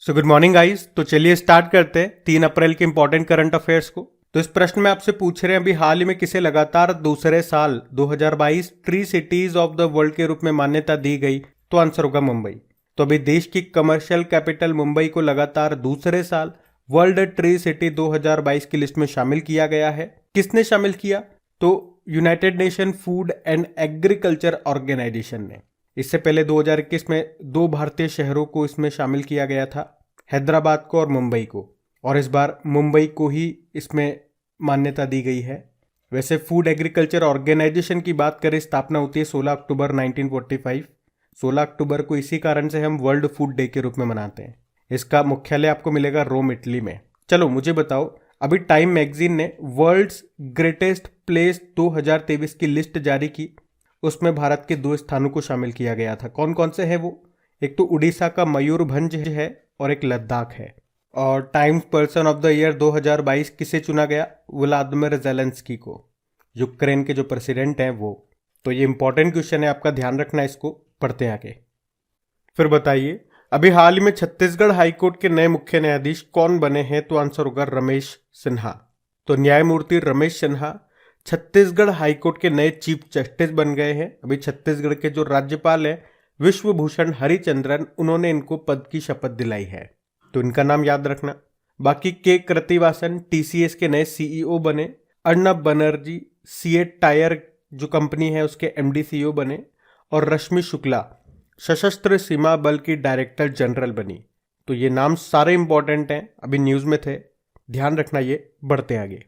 So good morning guys. तो चलिए start करते हैं 3 अप्रैल के इंपॉर्टेंट करंट अफेयर्स को। तो इस प्रश्न में आपसे पूछ रहे हैं अभी हाल ही में किसे लगातार दूसरे साल 2022 tree cities of the world के रूप में मान्यता दी गई। तो आंसर होगा मुंबई। तो अभी देश की कमर्शियल कैपिटल मुंबई को लगातार दूसरे साल वर्ल्ड ट्री सिटी 2022 की लिस्ट में शामिल किया गया है। किसने शामिल किया? तो United Nation Food and Agriculture Organization ने। इससे पहले 2021 में 2 भारतीय शहरों को इसमें शामिल किया गया था, हैदराबाद को और मुंबई को, और इस बार मुंबई को ही इसमें मान्यता दी गई है। वैसे फूड एग्रीकल्चर ऑर्गेनाइजेशन की बात करें, स्थापना होती है 16 अक्टूबर 1945। 16 अक्टूबर को इसी कारण से हम वर्ल्ड फूड डे के रूप में मनाते हैं। इसका मुख्यालय आपको मिलेगा रोम, इटली में। चलो मुझे बताओ, अभी टाइम मैगजीन ने वर्ल्ड्स ग्रेटेस्ट प्लेस 2023 की लिस्ट जारी की। उसमें भारत के 2 स्थानों को शामिल किया गया था। कौन कौन से हैं वो? एक तो उड़ीसा का मयूरभंज है और एक लद्दाख है। और times person of the year 2022 किसे चुना गया? व्लादिमीर जेलेंस्की को, यूक्रेन के जो प्रेसिडेंट हैं वो। तो ये इंपॉर्टेंट क्वेश्चन है, आपका ध्यान रखना, इसको पढ़ते हैं आगे। फिर बताइए, अभी हाल ही में छत्तीसगढ़ हाईकोर्ट के नए मुख्य न्यायाधीश कौन बने हैं? तो आंसर होगा रमेश सिन्हा। तो न्यायमूर्ति रमेश सिन्हा छत्तीसगढ़ हाईकोर्ट के नए चीफ जस्टिस बन गए हैं। अभी छत्तीसगढ़ के जो राज्यपाल हैं विश्वभूषण हरिचंद्रन, उन्होंने इनको पद की शपथ दिलाई है, तो इनका नाम याद रखना। बाकी के कृतिवासन टीसीएस के नए सीईओ बने। अर्नब बनर्जी सीएट टायर जो कंपनी है उसके एमडी सीईओ बने। और रश्मि शुक्ला सशस्त्र सीमा बल की डायरेक्टर जनरल बनी। तो ये नाम सारे इंपॉर्टेंट हैं, अभी न्यूज में थे, ध्यान रखना ये। बढ़ते आगे।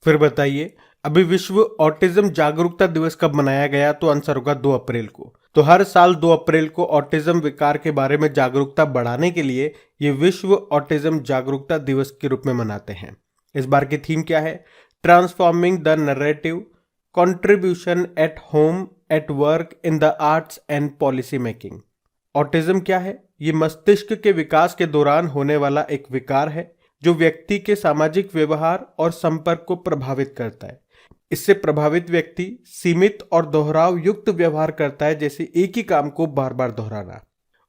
फिर बताइए, अभी विश्व ऑटिज्म जागरूकता दिवस कब मनाया गया? तो आंसर होगा 2 अप्रैल को। तो हर साल 2 अप्रैल को ऑटिज्म विकार के बारे में जागरूकता बढ़ाने के लिए ये विश्व ऑटिज्म जागरूकता दिवस के रूप में मनाते हैं। इस बार की थीम क्या है? Transforming the narrative, contribution at home, at work, in the arts and policy making. Autism क्या है? ये मस्तिष्क के विकास के दौरान होने वाला एक विकार है जो व्यक्ति के सामाजिक व्यवहार और संपर्क को प्रभावित करता है। इससे प्रभावित व्यक्ति सीमित और दोहराव युक्त व्यवहार करता है, जैसे एक ही काम को बार बार दोहराना।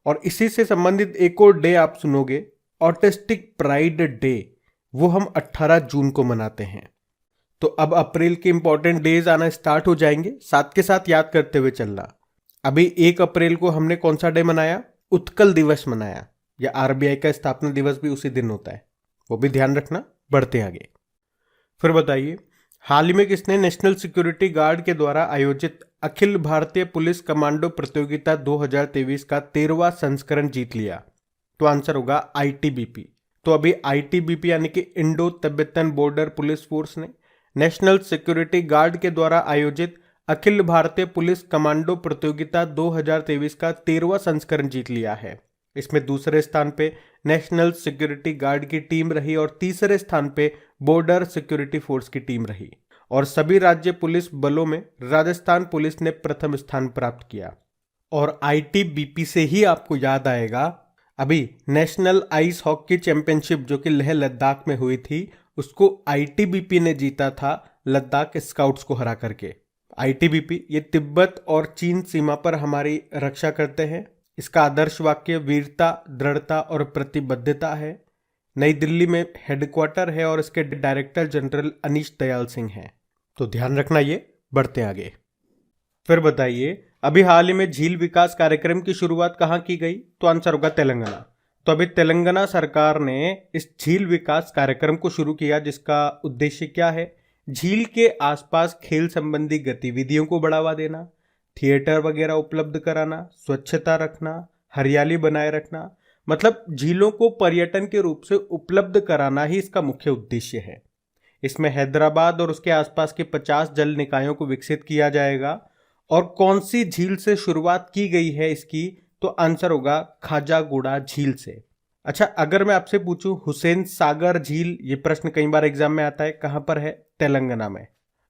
और इसी से संबंधित एक और डे आप सुनोगे, ऑटिस्टिक प्राइड डे, वो हम 18 जून को मनाते हैं। तो अब अप्रैल के इंपॉर्टेंट डेज आना स्टार्ट हो जाएंगे, साथ के साथ याद करते हुए चलना। अभी 1 अप्रैल को हमने कौन सा डे मनाया? उत्कल दिवस मनाया, या आरबीआई का स्थापना दिवस भी उसी दिन होता है, वो भी ध्यान रखना। बढ़ते आगे। फिर बताइए, हाल ही में किसने नेशनल सिक्योरिटी गार्ड के द्वारा आयोजित अखिल भारतीय पुलिस कमांडो प्रतियोगिता 2023 का 13वां संस्करण जीत लिया? तो आंसर होगा आईटीबीपी। तो अभी आईटीबीपी यानी कि Indo Tibetan border police force ने नेशनल सिक्योरिटी गार्ड के द्वारा आयोजित अखिल भारतीय पुलिस कमांडो प्रतियोगिता 2023 का 13वां संस्करण जीत लिया है। इसमें दूसरे स्थान पे नेशनल सिक्योरिटी गार्ड की टीम रही और तीसरे स्थान पे बॉर्डर सिक्योरिटी फोर्स की टीम रही। और सभी राज्य पुलिस बलों में राजस्थान पुलिस ने प्रथम स्थान प्राप्त किया। और आईटीबीपी से ही आपको याद आएगा, अभी नेशनल आइस हॉकी चैंपियनशिप जो कि लेह लद्दाख में हुई थी, उसको आईटीबीपी ने जीता था लद्दाख स्काउट्स को हरा करके। आईटीबीपी ये तिब्बत और चीन सीमा पर हमारी रक्षा करते हैं। इसका आदर्श वाक्य वीरता, दृढ़ता और प्रतिबद्धता है। नई दिल्ली में हेडक्वार्टर है और इसके डायरेक्टर जनरल अनीश दयाल सिंह हैं। तो ध्यान रखना ये। बढ़ते आगे। फिर बताइए, अभी हाल ही में झील विकास कार्यक्रम की शुरुआत कहाँ की गई? तो आंसर होगा तेलंगाना। तो अभी तेलंगाना सरकार ने इस झील विकास कार्यक्रम को शुरू किया, जिसका उद्देश्य क्या है? झील के आसपास खेल संबंधी गतिविधियों को बढ़ावा देना, थिएटर वगैरह उपलब्ध कराना, स्वच्छता रखना, हरियाली बनाए रखना, मतलब झीलों को पर्यटन के रूप से उपलब्ध कराना ही इसका मुख्य उद्देश्य है। इसमें हैदराबाद और उसके आसपास के 50 जल निकायों को विकसित किया जाएगा। और कौन सी झील से शुरुआत की गई है इसकी? तो आंसर होगा खाजागुड़ा झील से। अच्छा, अगर मैं आपसे पूछूं हुसैन सागर झील, ये प्रश्न कई बार एग्जाम में आता है, कहां पर है? तेलंगाना में।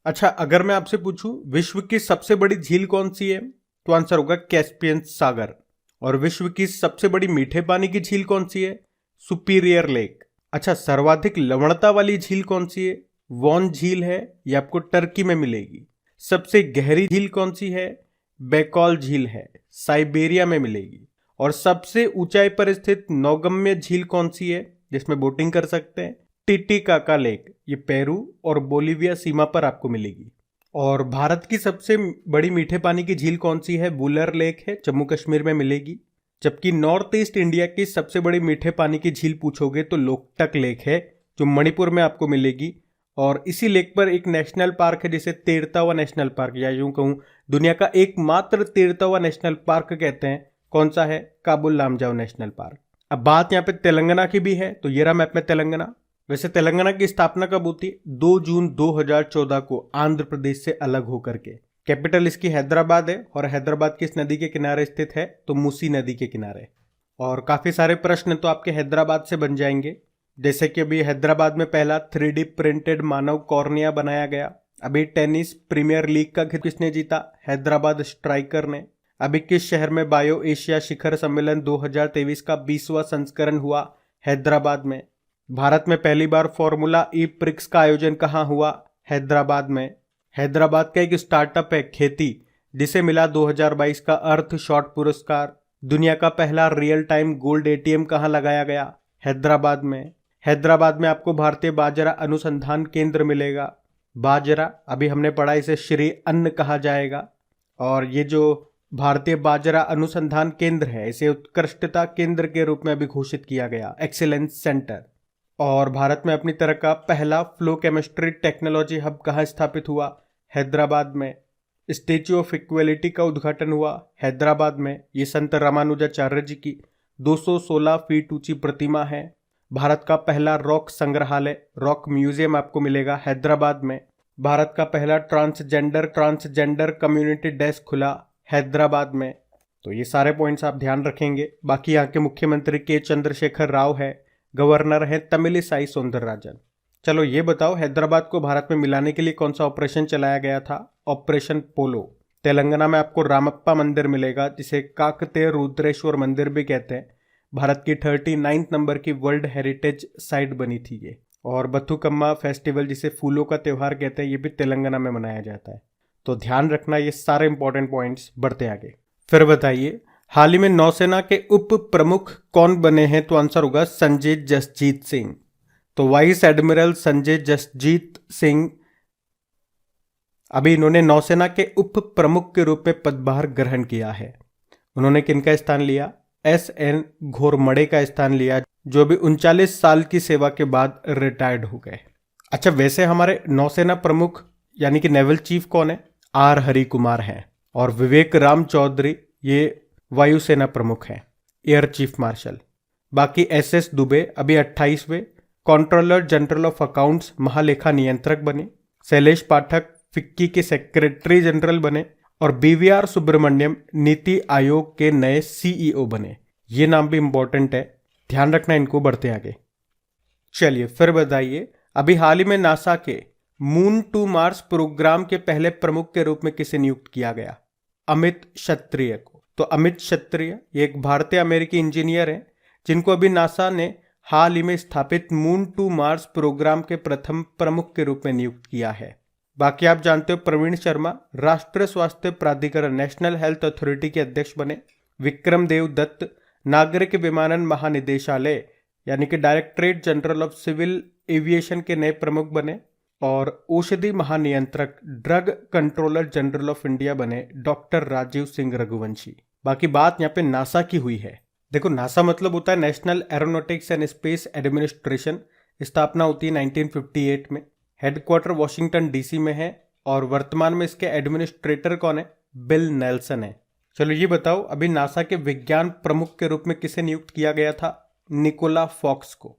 अच्छा, अगर मैं आपसे पूछूं विश्व की सबसे बड़ी झील कौन सी है? तो आंसर होगा कैस्पियन सागर। और विश्व की सबसे बड़ी मीठे पानी की झील कौन सी है? Superior lake. अच्छा, सर्वाधिक लवणता वाली झील कौन सी है? वॉन झील है, ये आपको टर्की में मिलेगी। सबसे गहरी झील कौन सी है? बैकॉल झील है, साइबेरिया में मिलेगी। और सबसे ऊंचाई पर स्थित नौगम्य झील कौन सी है जिसमें बोटिंग कर सकते हैं? Titicaca lake. ये पेरू और बोलीविया सीमा पर आपको मिलेगी। और भारत की सबसे बड़ी मीठे पानी की झील कौन सी है? बुलर लेक है, जम्मू कश्मीर में मिलेगी। जबकि नॉर्थ ईस्ट इंडिया की सबसे बड़ी मीठे पानी की झील पूछोगे तो लोकटक लेक है, जो मणिपुर में आपको मिलेगी। और इसी लेक पर एक नेशनल पार्क है जिसे तैरता हुआ नेशनल पार्क, या यूं कहूं दुनिया का एकमात्र तैरता हुआ नेशनल पार्क कहते हैं। कौन सा है? Kabul Lamjao national park. अब बात यहाँ पे तेलंगाना की भी है, तो ये रहा मैप में तेलंगाना। वैसे तेलंगाना की स्थापना कब होती? 2 जून 2014 को आंध्र प्रदेश से अलग होकर के। कैपिटल इसकी हैदराबाद है, और हैदराबाद किस नदी के किनारे स्थित है? तो मूसी नदी के किनारे। और काफी सारे प्रश्न तो आपके हैदराबाद से बन जाएंगे, जैसे कि अभी हैदराबाद में पहला 3D प्रिंटेड मानव कॉर्निया बनाया गया। अभी टेनिस प्रीमियर लीग का किसने जीता? हैदराबाद स्ट्राइकर ने। अभी किस शहर में बायो एशिया शिखर सम्मेलन 2023 का 20वां संस्करण हुआ? हैदराबाद में। भारत में पहली बार फॉर्मूला ई प्रिक्स का आयोजन कहाँ हुआ? हैदराबाद में। हैदराबाद का एक स्टार्टअप है खेती, जिसे मिला 2022 का अर्थ शॉट पुरस्कार। दुनिया का पहला रियल टाइम गोल्ड एटीएम कहाँ लगाया गया? हैदराबाद में। हैदराबाद में आपको भारतीय बाजरा अनुसंधान केंद्र मिलेगा। बाजरा अभी हमने पढ़ा, इसे श्री अन्न कहा जाएगा। और ये जो भारतीय बाजरा अनुसंधान केंद्र है, इसे उत्कृष्टता केंद्र के रूप में अभी घोषित किया गया, एक्सीलेंस सेंटर। और भारत में अपनी तरह का पहला फ्लो केमिस्ट्री टेक्नोलॉजी हब कहाँ स्थापित हुआ? हैदराबाद में। स्टेच्यू ऑफ इक्वेलिटी का उद्घाटन हुआ हैदराबाद में। ये संत रामानुजाचार्य जी की 216 फीट ऊंची प्रतिमा है। भारत का पहला रॉक संग्रहालय, रॉक म्यूजियम आपको मिलेगा हैदराबाद में। भारत का पहला ट्रांसजेंडर कम्युनिटी डेस्क खुला हैदराबाद में। तो ये सारे पॉइंट्स आप ध्यान रखेंगे। बाकी यहाँ के मुख्यमंत्री के चंद्रशेखर राव है, गवर्नर है तमिलिसाई सौंदरराजन। चलो ये बताओ, हैदराबाद को भारत में मिलाने के लिए कौन सा ऑपरेशन चलाया गया था? ऑपरेशन पोलो। तेलंगाना में आपको रामप्पा मंदिर मिलेगा, जिसे काकतीय रुद्रेश्वर मंदिर भी कहते हैं। भारत की 39 नंबर की वर्ल्ड हेरिटेज साइट बनी थी ये। और बथुकम्मा फेस्टिवल, जिसे फूलों का त्यौहार कहते हैं, ये भी तेलंगाना में मनाया जाता है। तो ध्यान रखना ये सारे इंपॉर्टेंट पॉइंट्स। बढ़ते आगे। फिर बताइए, हाल ही में नौसेना के उप प्रमुख कौन बने हैं? तो आंसर होगा संजय जसजीत सिंह। तो वाइस एडमिरल संजय जसजीत सिंह, अभी इन्होंने नौसेना के उप प्रमुख के रूप में पदभार ग्रहण किया है। उन्होंने किनका स्थान लिया? SN घोरमड़े का स्थान लिया, जो भी 39 साल की सेवा के बाद रिटायर्ड हो गए। अच्छा, वैसे हमारे नौसेना प्रमुख यानी कि नेवल चीफ कौन है? R हरि कुमार हैं। और विवेक राम चौधरी ये वायुसेना प्रमुख हैं, एयर चीफ मार्शल। बाकी SS दुबे अभी 28वें कंट्रोलर जनरल ऑफ अकाउंट्स, महालेखा नियंत्रक बने। शैलेश पाठक फिक्की के सेक्रेटरी जनरल बने। और BVR सुब्रमण्यम नीति आयोग के नए CEO बने। ये नाम भी इंपॉर्टेंट है, ध्यान रखना इनको। बढ़ते आगे। चलिए फिर बताइए, अभी हाल ही में नासा के मून टू मार्स प्रोग्राम के पहले प्रमुख के रूप में किसे नियुक्त किया गया? अमित क्षत्रिय को। तो अमित क्षत्रिय ये एक भारतीय अमेरिकी इंजीनियर हैं, जिनको अभी नासा ने हाल ही में स्थापित मून टू मार्स प्रोग्राम के प्रथम प्रमुख के रूप में नियुक्त किया है। बाकी आप जानते हो प्रवीण शर्मा राष्ट्रीय स्वास्थ्य प्राधिकरण नेशनल हेल्थ अथॉरिटी के अध्यक्ष बने। विक्रम देव दत्त नागरिक विमानन महानिदेशालय यानी कि Directorate General of Civil Aviation के नए प्रमुख बने। और औषधि महानियंत्रक Drug Controller General of India बने डॉक्टर राजीव सिंह रघुवंशी। बाकी बात यहाँ पे नासा की हुई है। देखो, नासा मतलब होता है national aeronautics and space administration. स्थापना होती है 1958 में। हेडक्वार्टर वॉशिंगटन DC में है। और वर्तमान में इसके एडमिनिस्ट्रेटर कौन है? बिल नेल्सन है। चलो ये बताओ, अभी नासा के विज्ञान प्रमुख के रूप में किसे नियुक्त किया गया था? निकोला फॉक्स को।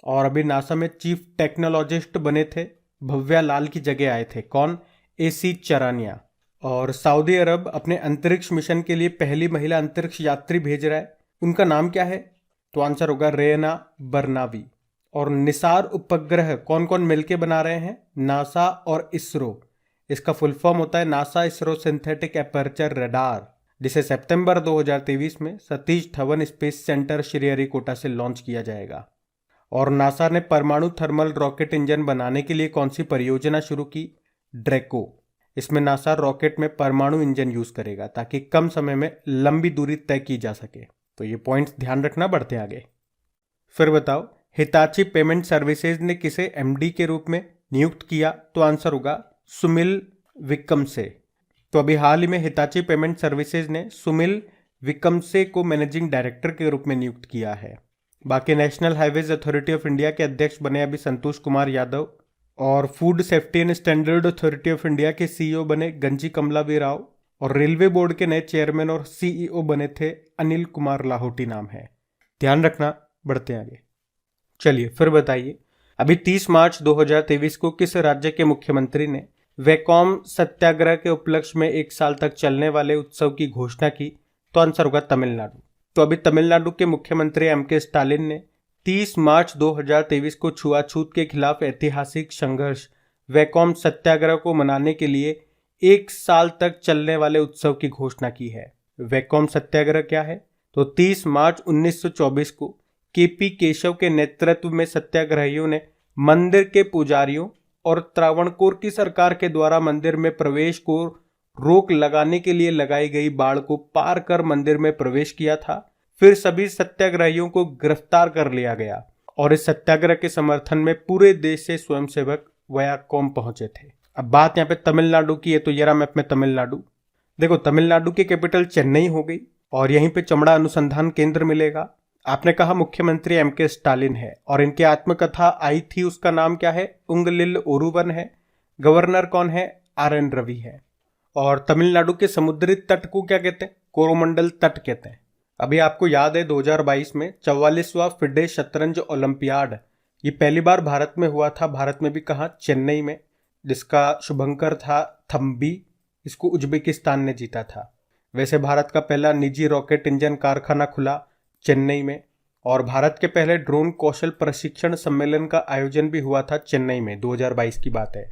और अभी नासा में चीफ टेक्नोलॉजिस्ट बने थे भव्या लाल की जगह आए थे। कौन? AC चरानिया। और सऊदी अरब अपने अंतरिक्ष मिशन के लिए पहली महिला अंतरिक्ष यात्री भेज रहा है, उनका नाम क्या है? तो आंसर होगा रेना बर्नावी। और निसार उपग्रह कौन कौन मिलके बना रहे हैं? नासा और इसरो। इसका फुल फॉर्म होता है NASA ISRO synthetic aperture radar, जिसे सितंबर 2023 में सतीश धवन स्पेस सेंटर श्रीहरिकोटा से लॉन्च किया जाएगा। और नासा ने परमाणु थर्मल रॉकेट इंजन बनाने के लिए कौन सी परियोजना शुरू की? ड्रैको। इसमें नासा रॉकेट में परमाणु इंजन यूज करेगा ताकि कम समय में लंबी दूरी तय की जा सके। तो ये पॉइंट्स ध्यान रखना, बढ़ते आगे। फिर बताओ हिताची पेमेंट सर्विसेज ने किसे एमडी के रूप में नियुक्त किया? तो आंसर होगा सुमिल विक्रमसे। तो अभी हाल ही में हिताची पेमेंट सर्विसेज ने सुमिल विक्रमसे को मैनेजिंग डायरेक्टर के रूप में नियुक्त किया है। बाकी national highways authority of India के अध्यक्ष बने अभी संतोष कुमार यादव, और food safety and standard authority of India के सीईओ बने गंजी कमलावी राव, और रेलवे बोर्ड के नए चेयरमैन और सीईओ बने थे अनिल कुमार लाहौटी नाम है। ध्यान रखना, बढ़ते आगे। चलिए फिर बताइए, अभी 30 मार्च 2023 को किस राज्य के मुख्यमंत्री ने वैकोम सत्याग्रह के उपलक्ष्य में 1 साल तक चलने वाले उत्सव की घोषणा की? तो आंसर होगा तमिलनाडु। तो अभी तमिलनाडु के मुख्यमंत्री एमके स्टालिन ने 30 मार्च 2023 को छुआछूत के खिलाफ ऐतिहासिक संघर्ष वैकोम सत्याग्रह को मनाने के लिए 1 साल तक चलने वाले उत्सव की घोषणा की है। वैकोम सत्याग्रह क्या है? तो 30 मार्च 1924 को केपी केशव के नेतृत्व में सत्याग्रहियों ने मंदिर के पुजारियों और त्रावणकोर की सरकार के द्वारा मंदिर में प्रवेश को रोक लगाने के लिए लगाई गई बाड़ को पार कर मंदिर में प्रवेश किया था। फिर सभी सत्याग्रहियों को गिरफ्तार कर लिया गया और इस सत्याग्रह के समर्थन में पूरे देश से स्वयंसेवक वैकोम पहुंचे थे। अब बात यहाँ पे तमिलनाडु की है, तो ये रहा मैप में तमिलनाडु। देखो तमिलनाडु की कैपिटल चेन्नई हो गई और यहीं पे चमड़ा अनुसंधान केंद्र मिलेगा। आपने कहा मुख्यमंत्री एमके स्टालिन है और इनकी आत्मकथा आई थी, उसका नाम क्या है? उंगलिल ओरुवन है। गवर्नर कौन है? आरएन रवि है। और तमिलनाडु के समुद्री तट को क्या कहते हैं? कोरोमंडल तट कहते हैं। अभी आपको याद है 2022 में 44वां फिडे शतरंज ओलंपियाड ये पहली बार भारत में हुआ था। भारत में भी कहा? चेन्नई में, जिसका शुभंकर था थम्बी। इसको उज्बेकिस्तान ने जीता था। वैसे भारत का पहला निजी रॉकेट इंजन कारखाना खुला चेन्नई में, और भारत के पहले ड्रोन कौशल प्रशिक्षण सम्मेलन का आयोजन भी हुआ था चेन्नई में, 2022 की बात है।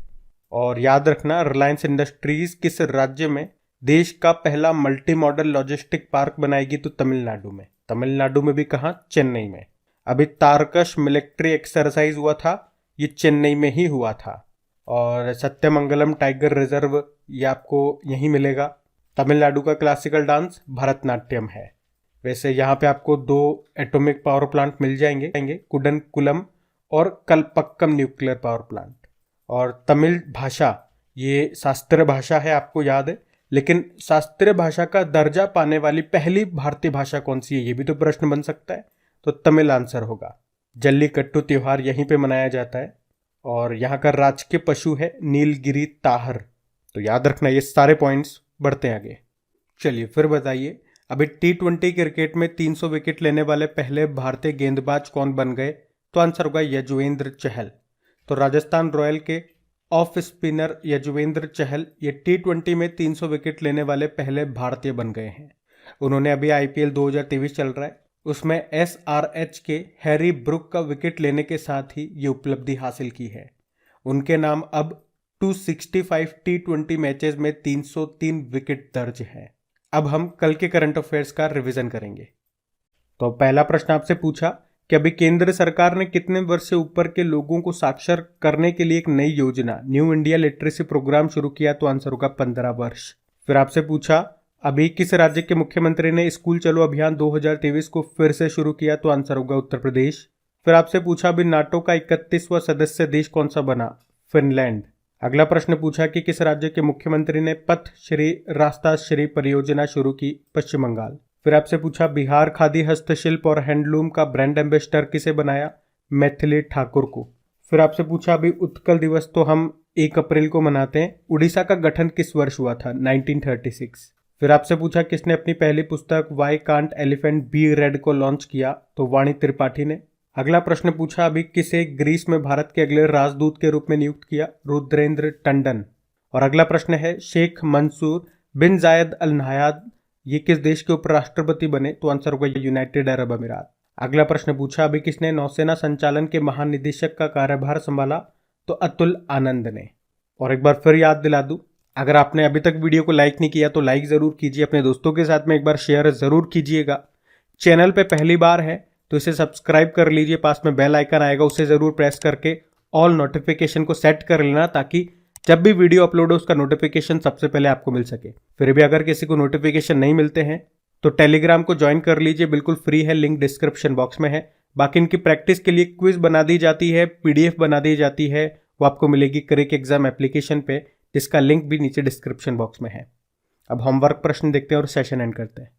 और याद रखना रिलायंस इंडस्ट्रीज किस राज्य में देश का पहला मल्टी मॉडल लॉजिस्टिक पार्क बनाएगी? तो तमिलनाडु में। तमिलनाडु में भी कहा? चेन्नई में। अभी तारकश मिलिट्री एक्सरसाइज हुआ था, ये चेन्नई में ही हुआ था। और सत्यमंगलम टाइगर रिजर्व ये आपको यहीं मिलेगा। तमिलनाडु का क्लासिकल डांस भरतनाट्यम है। वैसे यहाँ पे आपको 2 एटॉमिक पावर प्लांट मिल जाएंगे, कुडनकुलम और कलपक्कम न्यूक्लियर पावर प्लांट। और तमिल भाषा ये शास्त्रीय भाषा है, आपको याद है, लेकिन शास्त्रीय भाषा का दर्जा पाने वाली पहली भारतीय भाषा कौन सी है? ये भी तो प्रश्न बन सकता है। तो तमिल आंसर होगा। जल्लीकट्टू त्योहार यहीं पे मनाया जाता है और यहाँ का राजकीय पशु है नीलगिरी ताहर। तो याद रखना ये सारे पॉइंट्स, बढ़ते आगे। चलिए फिर बताइए, अभी T20 क्रिकेट में 300 विकेट लेने वाले पहले भारतीय गेंदबाज कौन बन गए? तो आंसर होगा यजुवेंद्र चहल। तो राजस्थान रॉयल के ऑफ स्पिनर यजुवेंद्र चहल ये T20 में 300 विकेट लेने वाले पहले भारतीय बन गए हैं। उन्होंने अभी IPL 2023 चल रहा है, उसमें SRH के हैरी ब्रुक का विकेट लेने के साथ ही ये उपलब्धि हासिल की है। उनके नाम अब 265 T20 मैचेस में 303 विकेट दर्ज है। अब हम कल के करंट अफेयर्स का रिवीजन करेंगे। तो पहला प्रश्न आपसे पूछा कि अभी केंद्र सरकार ने कितने वर्ष से ऊपर के लोगों को साक्षर करने के लिए एक नई योजना न्यू इंडिया लिटरेसी प्रोग्राम शुरू किया? तो आंसर होगा 15 वर्ष। फिर आपसे पूछा अभी किस राज्य के मुख्यमंत्री ने स्कूल चलो अभियान 2023 को फिर से शुरू किया? तो आंसर होगा उत्तर प्रदेश। फिर आपसे पूछा अभी नाटो का 31वां सदस्य देश कौन सा बना? फिनलैंड। अगला प्रश्न पूछा कि किस राज्य के मुख्यमंत्री ने पथ श्री रास्ता श्री परियोजना शुरू की? पश्चिम बंगाल। फिर आपसे पूछा बिहार खादी हस्तशिल्प और हैंडलूम का ब्रांड एम्बेसडर किसे बनाया? मैथिली ठाकुर को। फिर आपसे पूछा अभी उत्कल दिवस तो हम 1 अप्रैल को मनाते हैं, उड़ीसा का गठन किस वर्ष हुआ था? 1936। फिर आपसे पूछा किसने अपनी पहली पुस्तक why can't elephant be red को लॉन्च किया? तो वाणी त्रिपाठी ने। अगला प्रश्न पूछा अभी किसे ग्रीस में भारत के अगले राजदूत के रूप में नियुक्त किया? रुद्रेंद्र टंडन। और अगला प्रश्न है शेख मंसूर बिन जायद अल नहयान ये किस देश के उपराष्ट्रपति बने? तो आंसर होगा यूनाइटेड अरब अमीरात। अगला प्रश्न पूछा अभी किसने नौसेना संचालन के महानिदेशक का कार्यभार संभाला? तो अतुल आनंद ने। और एक बार फिर याद दिला दूं, अगर आपने अभी तक वीडियो को लाइक नहीं किया तो लाइक जरूर कीजिए, अपने दोस्तों के साथ में एक बार शेयर जरूर कीजिएगा। चैनल पे पहली बार है तो इसे सब्सक्राइब कर लीजिए, पास में बेल आइकन आएगा उसे जरूर प्रेस करके ऑल नोटिफिकेशन को सेट कर लेना ताकि जब भी वीडियो अपलोड हो उसका नोटिफिकेशन सबसे पहले आपको मिल सके। फिर भी अगर किसी को नोटिफिकेशन नहीं मिलते हैं तो टेलीग्राम को ज्वाइन कर लीजिए, बिल्कुल फ्री है, लिंक डिस्क्रिप्शन बॉक्स में है। बाकी इनकी प्रैक्टिस के लिए क्विज बना दी जाती है, पीडीएफ बना दी जाती है, वो आपको मिलेगी क्रिक एग्जाम एप्लीकेशन पे, जिसका लिंक भी नीचे डिस्क्रिप्शन बॉक्स में है। अब होमवर्क प्रश्न देखते हैं और सेशन एंड करते हैं।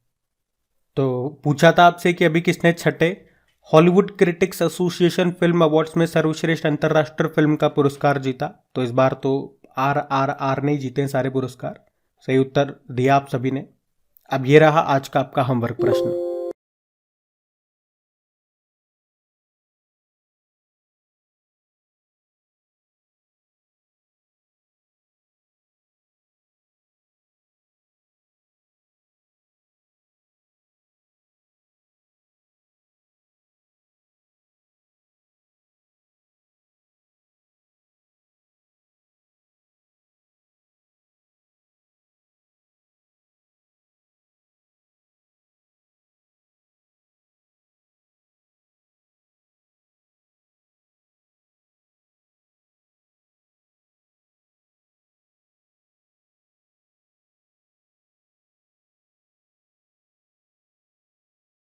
तो पूछा था आपसे कि अभी किसने छठे Hollywood critics association film awards में सर्वश्रेष्ठ अंतर्राष्ट्रीय फिल्म का पुरस्कार जीता। तो इस बार तो RRR ने जीते हैं सारे पुरस्कार। सही उत्तर दिया आप सभी ने। अब ये रहा आज का आपका होमवर्क प्रश्न।